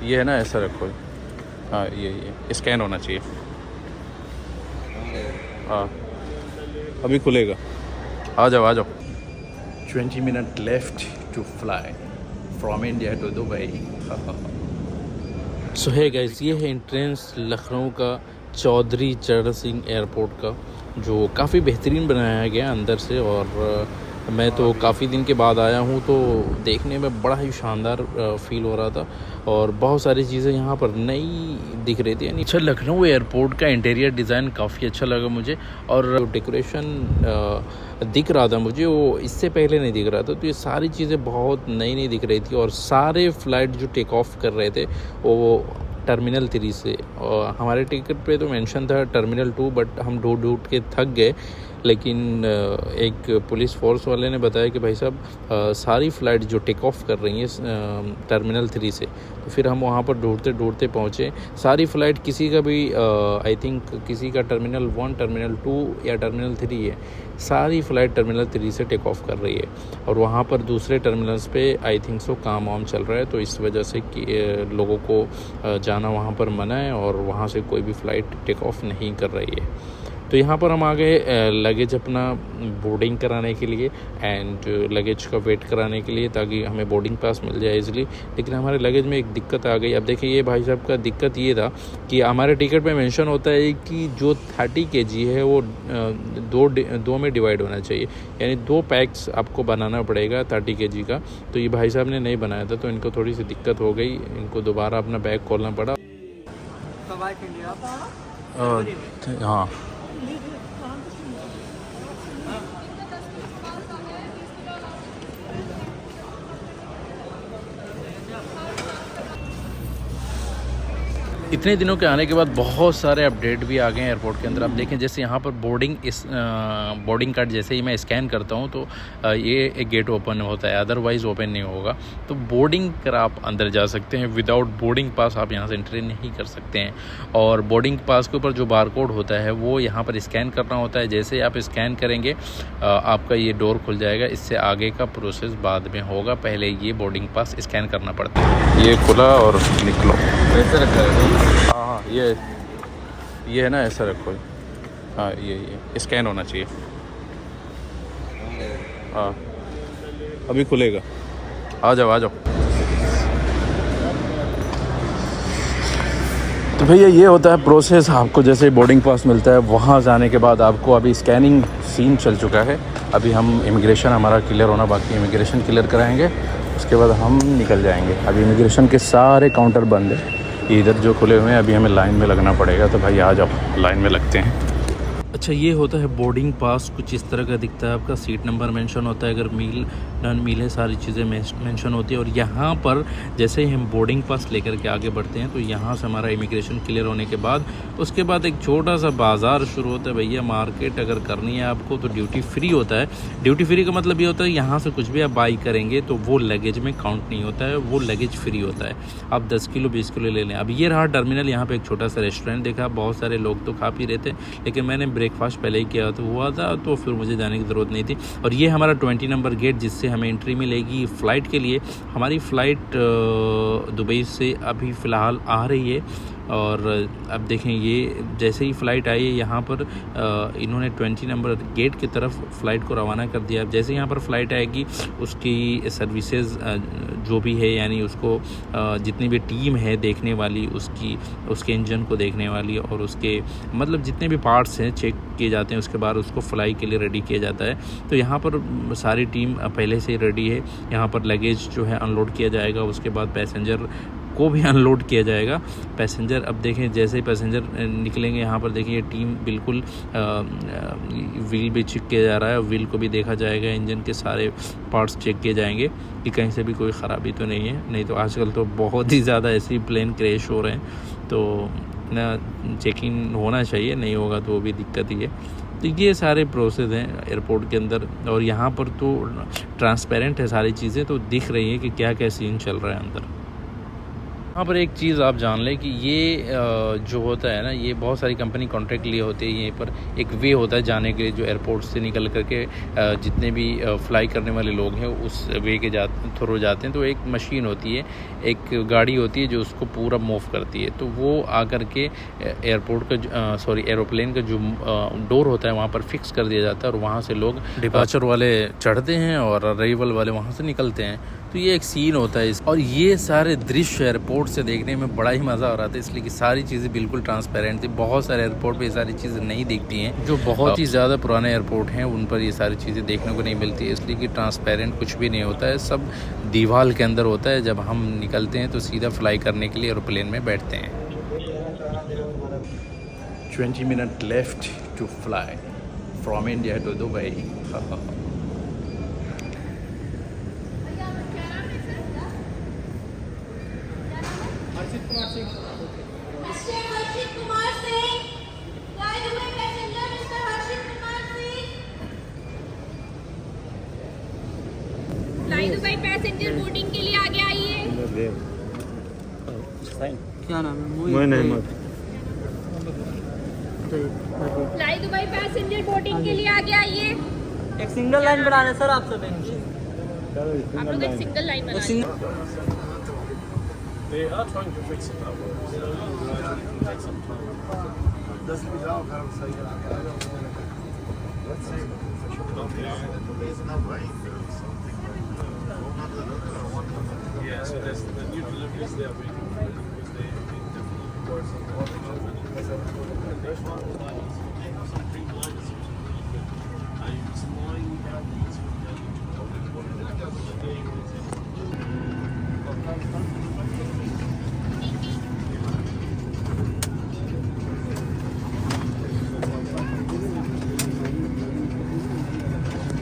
ये है ना, ऐसा रखो। हाँ, ये स्कैन होना चाहिए। हाँ, अभी खुलेगा। आ जाओ आ जाओ। 20 minute left to fly from India to Dubai. So है गाइस, ये है एंट्रेंस लखनऊ का चौधरी चरण सिंह एयरपोर्ट का, जो काफ़ी बेहतरीन बनाया गया अंदर से। और मैं तो काफ़ी दिन के बाद आया हूँ, तो देखने में बड़ा ही शानदार फील हो रहा था। और बहुत सारी चीज़ें यहाँ पर नई दिख रही थी। यानी अच्छा, लखनऊ एयरपोर्ट का इंटीरियर डिज़ाइन काफ़ी अच्छा लगा मुझे। और डेकोरेशन दिख रहा था मुझे, वो इससे पहले नहीं दिख रहा था। तो ये सारी चीज़ें बहुत नई नई दिख रही थी। और सारे फ़्लाइट जो टेक ऑफ कर रहे थे वो टर्मिनल 3 से। और हमारे टिकट पे तो मेंशन था टर्मिनल 2, बट हम ढूंढ ढूंढ के थक गए। लेकिन एक पुलिस फोर्स वाले ने बताया कि भाई साहब, सारी फ़्लाइट जो टेक ऑफ कर रही हैं टर्मिनल 3 से। तो फिर हम वहाँ पर ढूंढते ढूंढते पहुँचे। सारी फ़्लाइट, किसी का भी आई थिंक किसी का टर्मिनल 1, टर्मिनल 2 या टर्मिनल 3 है। सारी फ़्लाइट टर्मिनल 3 से टेक ऑफ कर रही है। और वहाँ पर दूसरे टर्मिनल्स पे आई थिंक सो काम वाम चल रहा है, तो इस वजह से कि लोगों को जाना वहाँ पर मना है, और वहाँ से कोई भी फ़्लाइट टेक ऑफ नहीं कर रही है। तो यहाँ पर हम आ गए लगेज अपना बोर्डिंग कराने के लिए, एंड लगेज का वेट कराने के लिए, ताकि हमें बोर्डिंग पास मिल जाए इजीली। लेकिन हमारे लगेज में एक दिक्कत आ गई। अब देखिए, ये भाई साहब का दिक्कत ये था कि हमारे टिकट पे मेंशन होता है कि जो 30 kg है वो दो में डिवाइड होना चाहिए, यानी 2 पैक्स आपको बनाना पड़ेगा 30 kg का। तो ये भाई साहब ने नहीं बनाया था, तो इनको थोड़ी सी दिक्कत हो गई। इनको दोबारा अपना बैग खोलना पड़ा। हाँ, इतने दिनों के आने के बाद बहुत सारे अपडेट भी आ गए हैं एयरपोर्ट के अंदर। आप देखें, जैसे यहाँ पर बोर्डिंग कार्ड जैसे ही मैं स्कैन करता हूँ तो ये एक गेट ओपन होता है, अदरवाइज़ ओपन नहीं होगा। तो बोर्डिंग कर आप अंदर जा सकते हैं, विदाउट बोर्डिंग पास आप यहाँ से एंट्री नहीं कर सकते हैं। और बोर्डिंग पास के ऊपर जो बारकोड होता है वो यहाँ पर स्कैन करना होता है। जैसे ही आप स्कैन करेंगे आपका ये डोर खुल जाएगा। इससे आगे का प्रोसेस बाद में होगा, पहले ये बोर्डिंग पास स्कैन करना पड़ता है। ये खुला और निकलो, ऐसे रखा है। हाँ, ये है ना, ऐसा रखो। हाँ, ये स्कैन होना चाहिए। हाँ, अभी खुलेगा। आ जाओ आ जाओ। तो भैया, ये होता है प्रोसेस। आपको जैसे बोर्डिंग पास मिलता है, वहाँ जाने के बाद आपको अभी स्कैनिंग सीन चल चुका है। अभी हम इमिग्रेशन हमारा क्लियर होना बाकी है, इमिग्रेशन क्लियर कराएंगे, उसके बाद हम निकल जाएंगे। अभी इमिग्रेशन के सारे काउंटर बंद है, इधर जो खुले हुए हैं। अभी हमें लाइन में लगना पड़ेगा, तो भाई आ जाओ, लाइन में लगते हैं। अच्छा, ये होता है बोर्डिंग पास। कुछ इस तरह का दिखता है। आपका सीट नंबर मेंशन होता है, अगर मील नॉन मील है, सारी चीज़ें मेंशन होती है। और यहाँ पर जैसे ही हम बोर्डिंग पास लेकर के आगे बढ़ते हैं, तो यहाँ से हमारा इमिग्रेशन क्लियर होने के बाद उसके बाद एक छोटा सा बाज़ार शुरू होता है। भैया, मार्केट अगर करनी है आपको तो ड्यूटी फ्री होता है। ड्यूटी फ्री का मतलब ये होता है, यहाँ से कुछ भी आप बाई करेंगे तो वो लगेज में काउंट नहीं होता है, वो लगेज फ्री होता है। आप 10 किलो 20 किलो ले लें। अब ये रहा टर्मिनल। यहाँ पे एक छोटा सा रेस्टोरेंट देखा, बहुत सारे लोग तो खा पी रहे थे, लेकिन मैंने ब्रेकफास्ट पहले ही किया तो हुआ था, तो फिर मुझे जाने की ज़रूरत नहीं थी। और ये हमारा 20 नंबर गेट, जिससे हमें एंट्री मिलेगी फ़्लाइट के लिए। हमारी फ़्लाइट दुबई से अभी फ़िलहाल आ रही है। और अब देखें, ये जैसे ही फ़्लाइट आई है, यहाँ पर इन्होंने 20 नंबर गेट की तरफ फ़्लाइट को रवाना कर दिया। अब जैसे यहाँ पर फ़्लाइट आएगी, उसकी सर्विसेज जो भी है, यानी उसको जितनी भी टीम है देखने वाली, उसके इंजन को देखने वाली, और उसके मतलब जितने भी पार्ट्स हैं चेक किए जाते हैं। उसके बाद उसको फ्लाई के लिए रेडी किया जाता है। तो यहाँ पर सारी टीम पहले से ही रेडी है। यहाँ पर लगेज जो है अनलोड किया जाएगा, उसके बाद पैसेंजर को भी अनलोड किया जाएगा। पैसेंजर, अब देखें, जैसे ही पैसेंजर निकलेंगे, यहाँ पर देखिए टीम बिल्कुल व्हील भी चेक किया जा रहा है, व्हील को भी देखा जाएगा, इंजन के सारे पार्ट्स चेक किए जाएंगे कि कहीं से भी कोई ख़राबी तो नहीं है। नहीं तो आजकल तो बहुत ही ज़्यादा ऐसे ही प्लेन क्रैश हो रहे हैं, तो ना चेकिंग होना चाहिए, नहीं होगा तो वो भी दिक्कत ही है। तो ये सारे प्रोसेस हैं एयरपोर्ट के अंदर। और यहाँ पर तो ट्रांसपेरेंट है सारी चीज़ें, तो दिख रही है कि क्या क्या सीन चल रहा है अंदर। यहाँ पर एक चीज़ आप जान लें कि ये जो होता है ना, ये बहुत सारी कंपनी कॉन्ट्रैक्ट लिए होते हैं। यहीं पर एक वे होता है जाने के लिए, जो एयरपोर्ट से निकल करके जितने भी फ्लाई करने वाले लोग हैं उस वे के थ्रू जाते हैं। तो एक मशीन होती है, एक गाड़ी होती है जो उसको पूरा मूव करती है। तो वो आकर के एयरपोर्ट का एरोप्लेन का जो डोर होता है वहाँ पर फिक्स कर दिया जाता है, और वहाँ से लोग डिपार्चर वाले चढ़ते हैं और अराइवल वाले वहाँ से निकलते हैं। तो ये एक सीन होता है और ये सारे दृश्य एयरपोर्ट से देखने में बड़ा ही मज़ा आ रहा था, इसलिए कि सारी चीज़ें बिल्कुल ट्रांसपेरेंट थी। बहुत सारे एयरपोर्ट पे ये सारी चीज़ें नहीं दिखती हैं, जो बहुत ही ज़्यादा पुराने एयरपोर्ट हैं उन पर ये सारी चीज़ें देखने को नहीं मिलती है, इसलिए कि ट्रांसपेरेंट कुछ भी नहीं होता है, सब दीवार के अंदर होता है। जब हम निकलते हैं तो सीधा फ्लाई करने के लिए एरोप्लेन में बैठते हैं। 20 minutes left to fly from India to Dubai. Mr. Harshit Kumar Singh, fly Dubai passenger Mr. Harshit Kumar Singh. Fly Dubai passenger boarding के लिए आगे आइए। क्या नाम है? Moin Ahmad. Fly Dubai passenger boarding के लिए आगे आइए। एक सिंगल लाइन बना रहे सर आप सब। आप लोग एक सिंगल लाइन बना लीजिए। They are trying to fix it that way. Take some time. Yeah, so there's the new deliveries they are waiting for because they definitely worse on the there's one some green light is really good. I use mine down these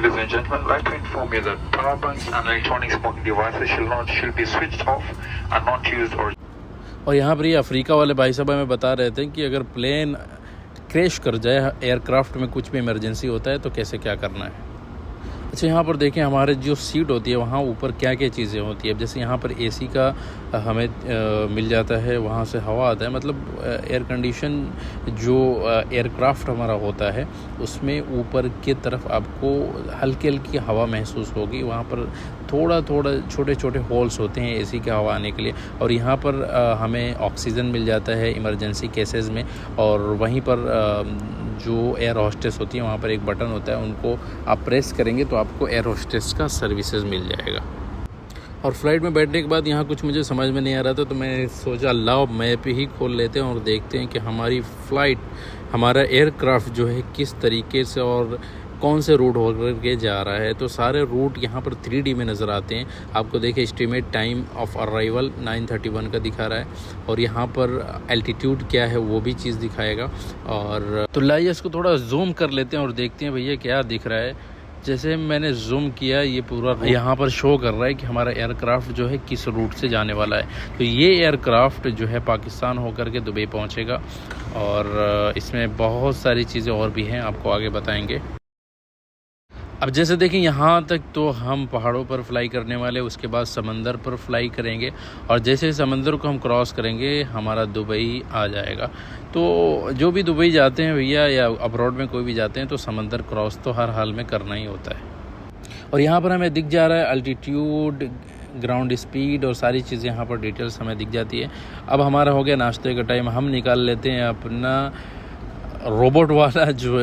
Ladies and gentlemen, I'd like to inform you that power banks and electronic smoking devices should be switched off and not used or. और यहाँ पर ये Africa वाले भाई साहब हमें बता रहे थे कि अगर प्लेन क्रैश कर जाए, एयरक्राफ्ट में कुछ भी इमरजेंसी होता है तो कैसे क्या करना है। अच्छा, यहाँ पर देखें हमारे जो सीट होती है वहाँ ऊपर क्या क्या चीज़ें होती है। अब जैसे यहाँ पर एसी का हमें मिल जाता है, वहाँ से हवा आता है, मतलब एयर कंडीशन जो एयरक्राफ्ट हमारा होता है उसमें ऊपर की तरफ आपको हल्की हल्की हवा महसूस होगी। वहाँ पर थोड़ा थोड़ा छोटे छोटे होल्स होते हैं एसी की हवा आने के लिए, और यहाँ पर हमें ऑक्सीजन मिल जाता है इमरजेंसी केसेस में। और वहीं पर जो एयर होस्टेस होती है वहाँ पर एक बटन होता है, उनको आप प्रेस करेंगे तो आपको एयर होस्टेस का सर्विसेज मिल जाएगा। और फ्लाइट में बैठने के बाद यहाँ कुछ मुझे समझ में नहीं आ रहा था, तो मैंने सोचा लाओ मैप ही खोल लेते हैं और देखते हैं कि हमारी फ़्लाइट, हमारा एयरक्राफ्ट जो है किस तरीके से और कौन से रूट होकर के जा रहा है। तो सारे रूट यहाँ पर 3D में नज़र आते हैं आपको। देखिए एस्टिमेट टाइम ऑफ अराइवल 9:31 का दिखा रहा है, और यहाँ पर एल्टीट्यूड क्या है वो भी चीज़ दिखाएगा। और तो लाइए इसको थोड़ा जूम कर लेते हैं और देखते हैं भैया क्या दिख रहा है। जैसे मैंने जूम किया, ये पूरा यहाँ पर शो कर रहा है कि हमारा एयरक्राफ्ट जो है किस रूट से जाने वाला है। तो ये एयरक्राफ्ट जो है पाकिस्तान होकर के दुबई पहुँचेगा, और इसमें बहुत सारी चीज़ें और भी हैं, आपको आगे बताएंगे। अब जैसे देखें यहाँ तक तो हम पहाड़ों पर फ्लाई करने वाले, उसके बाद समंदर पर फ्लाई करेंगे, और जैसे समंदर को हम क्रॉस करेंगे हमारा दुबई आ जाएगा। तो जो भी दुबई जाते हैं भैया या अब्रॉड में कोई भी जाते हैं तो समंदर क्रॉस तो हर हाल में करना ही होता है। और यहाँ पर हमें दिख जा रहा है अल्टीट्यूड, ग्राउंड स्पीड और सारी चीज़ें यहाँ पर डिटेल्स हमें दिख जाती है। अब हमारा हो गया नाश्ते का टाइम, हम निकाल लेते हैं अपना रोबोट वाला जो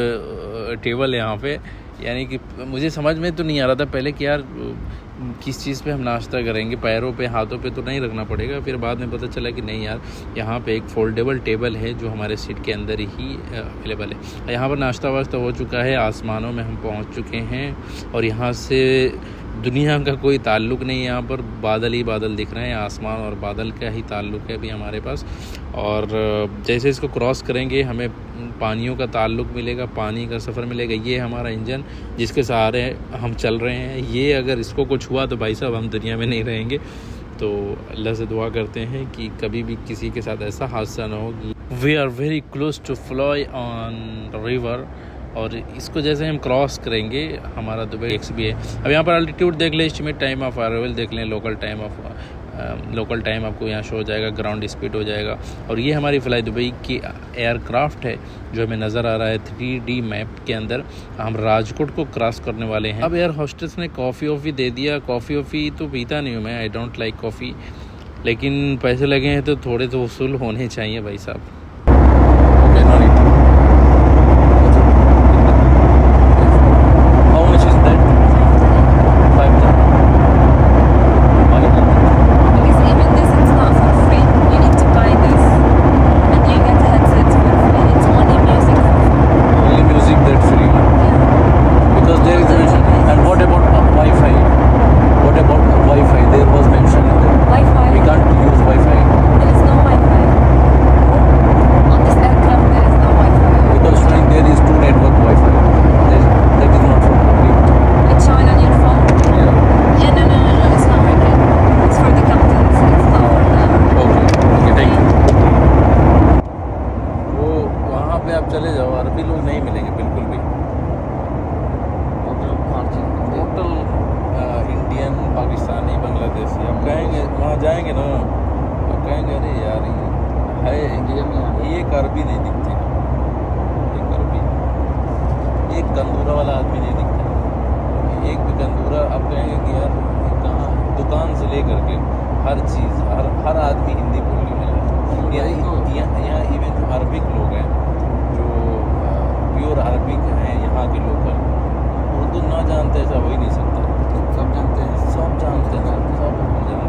टेबल है यहाँ पे। यानी कि मुझे समझ में तो नहीं आ रहा था पहले कि यार किस चीज़ पे हम नाश्ता करेंगे, पैरों पे हाथों पे तो नहीं रखना पड़ेगा। फिर बाद में पता चला कि नहीं यार, यहाँ पे एक फोल्डेबल टेबल है जो हमारे सीट के अंदर ही अवेलेबल है। यहाँ पर नाश्ता वास्ता हो चुका है, आसमानों में हम पहुँच चुके हैं, और यहाँ से दुनिया का कोई ताल्लुक़ नहीं है। यहाँ पर बादल ही बादल दिख रहे हैं, आसमान और बादल का ही ताल्लुक़ है अभी हमारे पास। और जैसे इसको क्रॉस करेंगे हमें पानियों का ताल्लुक़ मिलेगा, पानी का सफ़र मिलेगा। ये हमारा इंजन जिसके सहारे हम चल रहे हैं, ये अगर इसको कुछ हुआ तो भाई साहब हम दुनिया में नहीं रहेंगे। तो अल्लाह से दुआ करते हैं कि कभी भी किसी के साथ ऐसा हादसा ना हो। We are very close to fly on river, और इसको जैसे हम क्रॉस करेंगे हमारा दुबई एक्स भी है। अब यहाँ पर अल्टीट्यूड देख लें, एस्टिमेट टाइम ऑफ अराइवल देख लें, लोकल टाइम आपको यहाँ शो हो जाएगा, ग्राउंड स्पीड हो जाएगा। और ये हमारी फ़्लाई दुबई की एयरक्राफ्ट है जो हमें नज़र आ रहा है 3D मैप के अंदर। हम राजकोट को क्रॉस करने वाले हैं। अब एयर होस्टेस ने कॉफ़ी वॉफ़ी दे दिया। कॉफ़ी तो पीता नहीं हूँ मैं, आई डोंट लाइक कॉफ़ी, लेकिन पैसे लगे हैं तो थोड़े तो वसूल होने चाहिए भाई साहब। Because even this it's not for free. You need to buy this, and you get headsets for free. It's only music for free. Only music that free. Because there is and what about Wi-Fi? What about Wi-Fi? There was mentioned in that. Wi-Fi. We can't use Wi-Fi There is no Wi-Fi. On this aircraft there is no Wi-Fi. because showing there is 2 network Wi-Fi. That is not for public. It's showing on your phone. Yeah. Yeah, no, it's not working. It's for the captains. It's not for the. Okay, thank you. वो वहाँ पे आप चले जाओ, अरबी लोग नहीं मिलेंगे बिल्कुल भी। Total Indian, Pakistani, Bangladeshi. आप कहेंगे वहाँ जाएंगे ना, आप कहेंगे अरे यार ये है इंडिया में, एक अरबी नहीं दिखते, एक अरबी, एक कंदूरा वाला आदमी नहीं दिखता, एक भी कंदूरा। आप कहेंगे कि यार ये कहाँ, दुकान से लेकर के हर चीज़, हर आदमी हिंदी बोलने वाला है। यहाँ इवन जो अरबिक लोग हैं, जो प्योर अरबिक हैं यहाँ के लोकल, उर्दू ना जानते ऐसा हो ही नहीं सकता। सब जानते हैं, सब जानते हैं, सब जानते हैं।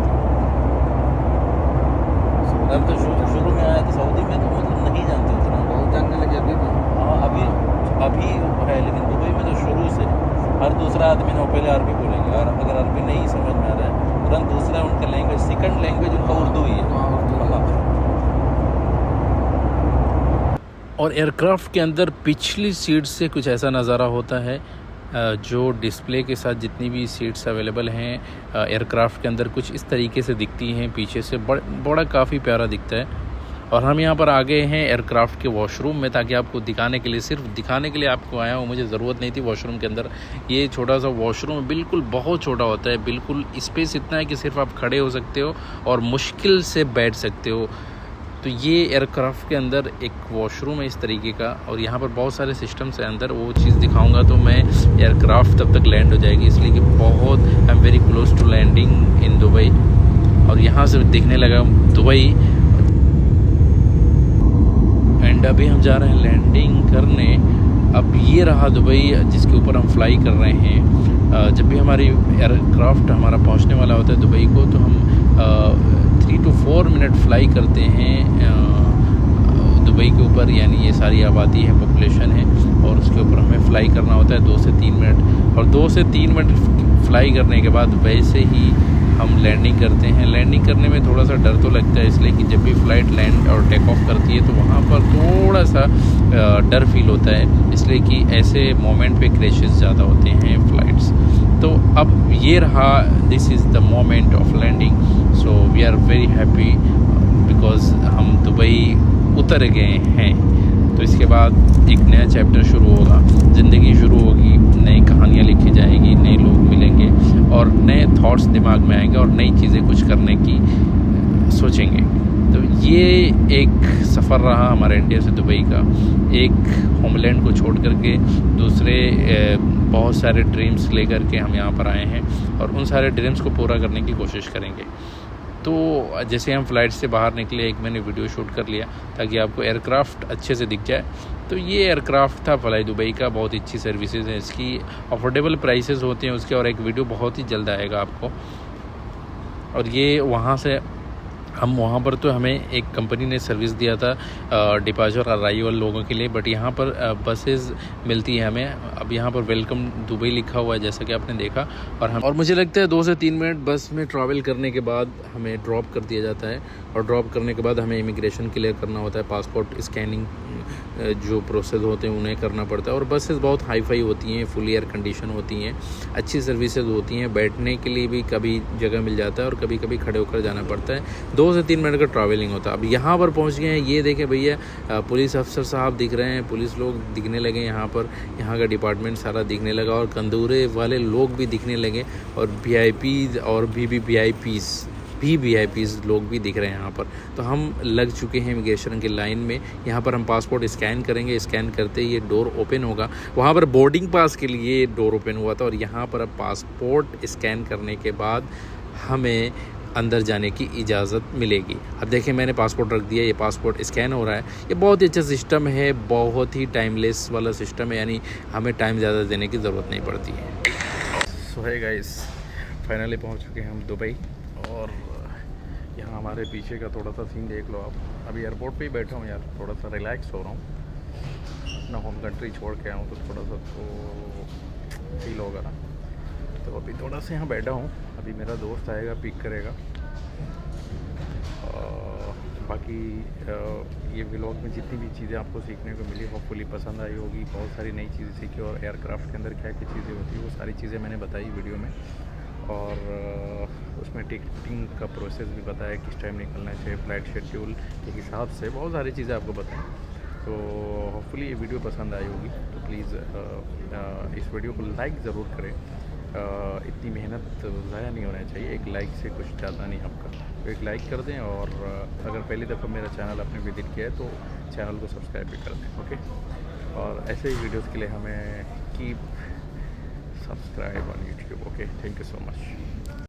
अब तो शुरू में आया तो सऊदी में तो मतलब नहीं जानते उतना, बहुत जानने लगे अभी भी। हाँ अभी है, लेकिन दुबई में तो शुरू से हर दूसरा आदमी ना पहले अरबी बोलेंगे, और अगर अरबी नहीं समझ में आ रहा है तुरंत दूसरा उनका लैंग्वेज, सेकंड लैंग्वेज उनका उर्दू ही है। और एयरक्राफ्ट के अंदर पिछली सीट्स से कुछ ऐसा नज़ारा होता है, जो डिस्प्ले के साथ जितनी भी सीट्स अवेलेबल हैं एयरक्राफ्ट के अंदर कुछ इस तरीके से दिखती हैं, पीछे से बड़ा काफ़ी प्यारा दिखता है। और हम यहाँ पर आ गए हैं एयरक्राफ्ट के वॉशरूम में, ताकि आपको दिखाने के लिए, सिर्फ दिखाने के लिए आपको आया हूँ, मुझे ज़रूरत नहीं थी वॉशरूम के अंदर। ये छोटा सा वॉशरूम बिल्कुल बहुत छोटा होता है, बिल्कुल स्पेस इतना है कि सिर्फ आप खड़े हो सकते हो और मुश्किल से बैठ सकते हो। तो ये एयरक्राफ्ट के अंदर एक वॉशरूम है इस तरीके का, और यहाँ पर बहुत सारे सिस्टम्स हैं अंदर, वो चीज़ दिखाऊंगा तो मैं एयरक्राफ्ट तब तक लैंड हो जाएगी, इसलिए कि बहुत I am very close to landing in Dubai. और यहाँ से दिखने लगा दुबई, एंड अभी हम जा रहे हैं लैंडिंग करने। अब ये रहा दुबई जिसके ऊपर हम फ्लाई कर रहे हैं। जब भी हमारी एयरक्राफ्ट हमारा पहुंचने वाला होता है दुबई को, तो हम 3 to 4 मिनट फ्लाई करते हैं दुबई के ऊपर, यानी ये सारी आबादी है, पॉपुलेशन है, और उसके ऊपर हमें फ़्लाई करना होता है 2 से 3 मिनट। और 2 से 3 मिनट फ्लाई करने के बाद वैसे ही हम लैंडिंग करते हैं। लैंडिंग करने में थोड़ा सा डर तो लगता है, इसलिए कि जब भी फ़्लाइट लैंड और टेक ऑफ करती है तो वहाँ पर थोड़ा सा डर फील होता है, इसलिए कि ऐसे मोमेंट पे क्रैशेस ज़्यादा होते हैं फ़्लाइट्स। तो अब ये रहा, this is the moment of landing. So we are very happy because हम दुबई उतर गए हैं। तो इसके बाद एक नया चैप्टर शुरू होगा, ज़िंदगी शुरू होगी, नई कहानियाँ लिखी जाएगी, नए लोग मिलेंगे और नए थॉट्स दिमाग में आएंगे और नई चीज़ें कुछ करने की सोचेंगे। तो ये एक सफ़र रहा हमारे इंडिया से दुबई का, एक होमलैंड को छोड़ करके दूसरे बहुत सारे ड्रीम्स लेकर के हम यहाँ पर आए हैं, और उन सारे ड्रीम्स को पूरा करने की कोशिश करेंगे। तो जैसे हम फ़्लाइट से बाहर निकले, एक मैंने वीडियो शूट कर लिया ताकि आपको एयरक्राफ्ट अच्छे से दिख जाए। तो ये एयरक्राफ्ट था फ्लाई दुबई का, बहुत अच्छी सर्विसेज हैं इसकी, अफोर्डेबल प्राइसेस होते हैं उसके, और एक वीडियो बहुत ही जल्द आएगा आपको। और ये वहाँ से हम वहाँ पर तो हमें एक कंपनी ने सर्विस दिया था डिपार्चर और अराइवल लोगों के लिए, बट यहाँ पर बसेस मिलती है हमें। अब यहाँ पर वेलकम दुबई लिखा हुआ है जैसा कि आपने देखा, और मुझे लगता है 2 से 3 मिनट बस में ट्रैवल करने के बाद हमें ड्रॉप कर दिया जाता है, और ड्रॉप करने के बाद हमें इमिग्रेशन क्लियर करना होता है, पासपोर्ट स्कैनिंग जो प्रोसेस होते हैं उन्हें करना पड़ता है। और बसेस बहुत हाई फाई होती हैं, फुल एयर कंडीशन होती हैं, अच्छी सर्विसेज होती हैं, बैठने के लिए भी कभी जगह मिल जाता है और कभी कभी खड़े होकर जाना पड़ता है। 2 से 3 मिनट का ट्रैवलिंग होता है। अब यहाँ पर पहुँच गए हैं, ये देखें भैया पुलिस अफसर साहब दिख रहे हैं, पुलिस लोग दिखने लगे यहाँ पर, यहाँ का डिपार्टमेंट सारा दिखने लगा और कंदूरे वाले लोग भी दिखने लगे और VIPs और VIPs लोग भी दिख रहे हैं यहाँ पर। तो हम लग चुके हैं इमिग्रेशन की लाइन में। यहाँ पर हम पासपोर्ट स्कैन करेंगे, स्कैन करते ही ये डोर ओपन होगा। वहाँ पर बोर्डिंग पास के लिए डोर ओपन हुआ था और यहाँ पर अब पासपोर्ट स्कैन करने के बाद हमें अंदर जाने की इजाज़त मिलेगी। अब देखें मैंने पासपोर्ट रख दिया, ये पासपोर्ट स्कैन हो रहा है। ये बहुत ही अच्छा सिस्टम है, बहुत ही टाइमलेस वाला सिस्टम है, यानी हमें टाइम ज़्यादा देने की ज़रूरत नहीं पड़ती है। सो है गाइस, फाइनली पहुंच चुके हैं हम दुबई और यहाँ हमारे पीछे का थोड़ा सा सीन देख लो आप। अभी एयरपोर्ट पे ही बैठा हूँ यार, थोड़ा सा रिलैक्स हो रहा हूँ। अपना होम कंट्री छोड़ के आऊँ तो थोड़ा सा तो फील होगा ना। तो अभी थोड़ा सा यहाँ बैठा हूँ, अभी मेरा दोस्त आएगा, पिक करेगा। बाकी ये व्लॉग में जितनी भी चीज़ें आपको सीखने को मिली होपफुली पसंद आई होगी। बहुत सारी नई चीज़ें सीखी और एयरक्राफ्ट के अंदर क्या क्या चीज़ें होती है वो सारी चीज़ें मैंने बताई वीडियो में। और उसमें टिकटिंग का प्रोसेस भी बताया, किस टाइम निकलना चाहिए, फ़्लाइट शेड्यूल के हिसाब से बहुत सारी चीज़ें आपको बताएं। तो होपफुली ये वीडियो पसंद आई होगी। तो प्लीज़ इस वीडियो को लाइक ज़रूर करें। इतनी मेहनत ज़ाया नहीं होना चाहिए, एक लाइक से कुछ ज़्यादा नहीं आपका, तो एक लाइक कर दें। और अगर पहली दफ़ा मेरा चैनल आपने विजिट किया है तो चैनल को सब्सक्राइब भी कर दें, ओके। और ऐसे ही वीडियोस के लिए हमें keep subscribe on YouTube, okay. Thank you so much.